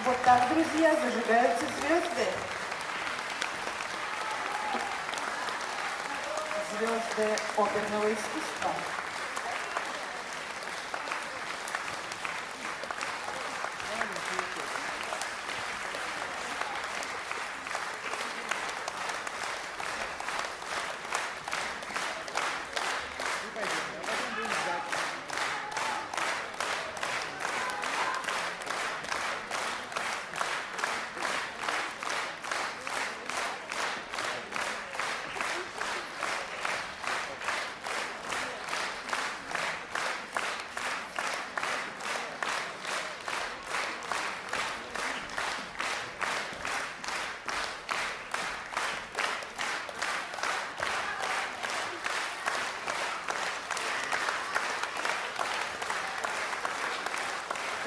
Вот так, друзья, зажигаются звезды. Звезды оперного искусства.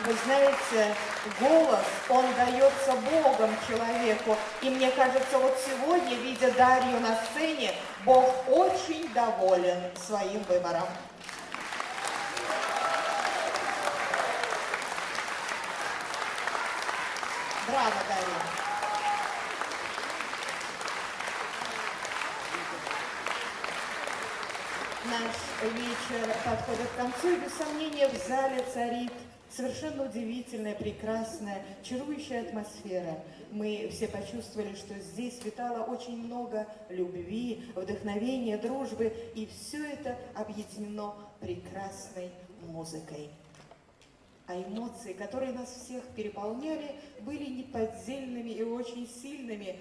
Вы знаете, голос, он дается Богом человеку. И мне кажется, вот сегодня, видя Дарью на сцене, Бог очень доволен своим выбором. Браво, Дарья. Наш вечер подходит к концу, и без сомнения в зале царит совершенно удивительная, прекрасная, чарующая атмосфера. Мы все почувствовали, что здесь витало очень много любви, вдохновения, дружбы, и все это объединено прекрасной музыкой. А эмоции, которые нас всех переполняли, были неподдельными и очень сильными.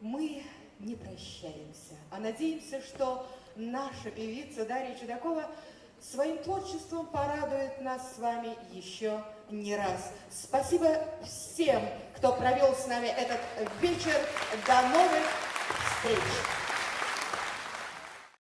Мы не прощаемся, а надеемся, что наша певица Дарья Чудакова своим творчеством порадует нас с вами еще не раз. Спасибо всем, кто провел с нами этот вечер. До новых встреч!